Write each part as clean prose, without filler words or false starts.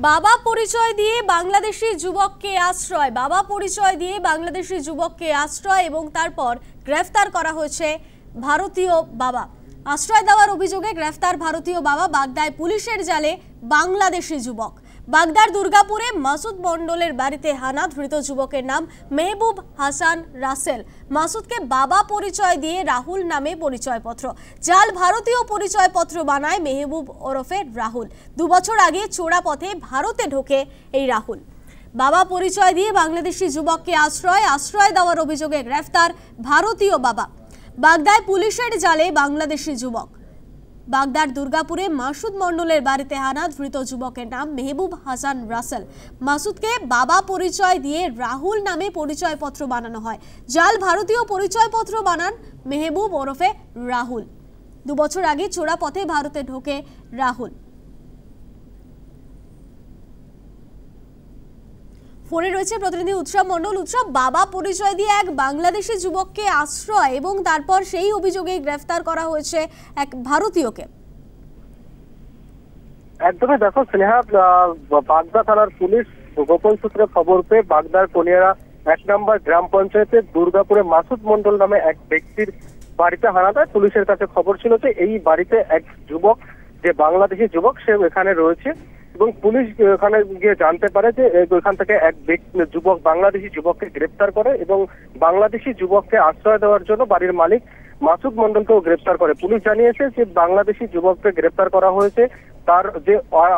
বাবা পরিচয় দিয়ে বাংলাদেশি যুবককে আশ্রয়, বাবা পরিচয় দিয়ে বাংলাদেশি যুবককে আশ্রয় এবং তারপর গ্রেফতার করা হয়েছে ভারতীয় বাবা। আশ্রয় দেওয়ার অভিযোগে গ্রেফতার ভারতীয় বাবা। বাগদায় পুলিশের জালে বাংলাদেশি যুবক। বাগদার দুর্গাপুরে মাসুদ মণ্ডলের বাড়িতে হানা। ধৃত যুবকের নাম মেহবুব হাসান রাসেল। মাসুদকে বাবা পরিচয় দিয়ে রাহুল নামে পরিচয়পত্র, জাল ভারতীয় পরিচয়পত্র বানায় মেহবুব ওরফে রাহুল। 2 বছর আগে চোরা পথে ভারতে ঢোকে এই রাহুল। বাবা পরিচয় দিয়ে বাংলাদেশি যুবককে আশ্রয় দেওয়ার অভিযোগে গ্রেফতার ভারতীয় বাবা। বাগদায় পুলিশের জালে বাংলাদেশি যুবক। বাগদার দুর্গাপুরে মাসুদ মণ্ডলের বাড়িতে হানা। ধৃত যুবকের নাম মেহবুব হাসান রাসেল। মাসুদকে বাবা পরিচয় দিয়ে রাহুল নামে পরিচয়পত্র বানানো হয়। জাল ভারতীয় পরিচয়পত্র বানান মেহবুব ওরফে রাহুল। 2 বছর আগে চোরা পথে ভারতে ঢোকে রাহুল। ফোনে রয়েছে প্রতিনিধি উৎসব মণ্ডল। উৎসব, বাবা পরিচয় দিয়ে এক বাংলাদেশি যুবককে আশ্রয় এবং তারপর সেই অভিযোগে গ্রেফতার করা হয়েছে এক ভারতীয়কে। একদমই দেখো স্নেহা, বাগদা থানার পুলিশ গোপন সূত্রে খবর পেয়ে বাগদার কনিয়ারা 1 নম্বর গ্রাম পঞ্চায়েতের দুর্গাপুরে মাসুদ মণ্ডল নামে এক ব্যক্তির বাড়িতে হানা দেয়। পুলিশের কাছে খবর ছিল যে এই বাড়িতে এক যুবক, যে বাংলাদেশি যুবক, সে এখানে রয়েছে এবং পুলিশ ওখানে গিয়ে জানতে পারে যে ওইখান থেকে এক যুবক, বাংলাদেশি যুবককে গ্রেপ্তার করে এবং বাংলাদেশি যুবককে আশ্রয় দেওয়ার জন্য বাড়ির মালিক মাসুদ মণ্ডলকেও গ্রেপ্তার করে। পুলিশ জানিয়েছে যে বাংলাদেশি যুবককে গ্রেপ্তার করা হয়েছে, তার যে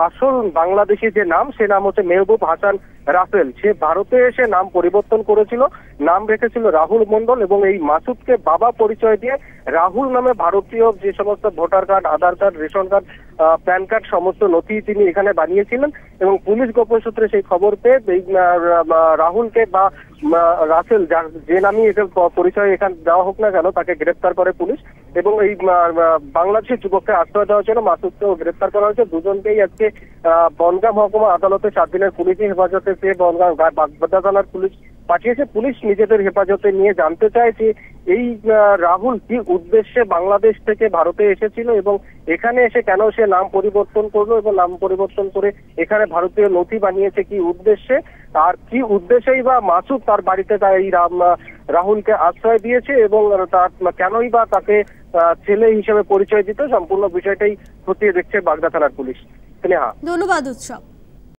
আসল বাংলাদেশি যে নাম, সে নাম হচ্ছে মেহবুব হাসান রাসেল। সে ভারতে এসে নাম পরিবর্তন করেছিল, নাম রেখেছিল রাহুল মণ্ডল এবং এই মাসুদকে বাবা পরিচয় দিয়ে রাহুল নামে ভারতীয় যে সমস্ত voter card, Aadhaar card, ration card, PAN card সমস্ত নথি তিনি এখানে বানিয়েছিলেন এবং পুলিশ গোপন সূত্রে সেই খবর পেয়ে এই রাহুলকে বা রাসেল, যে নামই এটা পরিচয় এখানে দেওয়া হোক না কেন, তাকে গ্রেপ্তার করে পুলিশ এবং এই বাংলাদেশি যুবককে আশ্রয় দেওয়ার জন্য মাসুদকেও গ্রেপ্তার করা হয়েছে। দুজনকেই আজকে বনগাঁ মহকুমা আদালতে 7 দিনের পুলিশি হেফাজতে পেয়ে বনগাঁ বাগদা থানার পুলিশ পাঠিয়েছে। পুলিশ নিজেদের হেফাজতে নিয়ে জানতে চায় যে এই রাহুল কি উদ্দেশ্যে বাংলাদেশ থেকে ভারতে এসেছিল এবং এখানে এসে কেন সে নাম পরিবর্তন করলো এবং নাম পরিবর্তন করে এখানে ভারতীয় নথি বানিয়েছে কি উদ্দেশ্যে, আর কি উদ্দেশ্যেই বা মাসুদ তার বাড়িতে এই রাহুলকে আশ্রয় দিয়েছে এবং তার কেনই বা তাকে ছেলে হিসেবে পরিচয় দিতে, সম্পূর্ণ বিষয়টাই খতিয়ে দেখছে বাগদা থানার পুলিশ। স্নেহা, ধন্যবাদ উৎসব।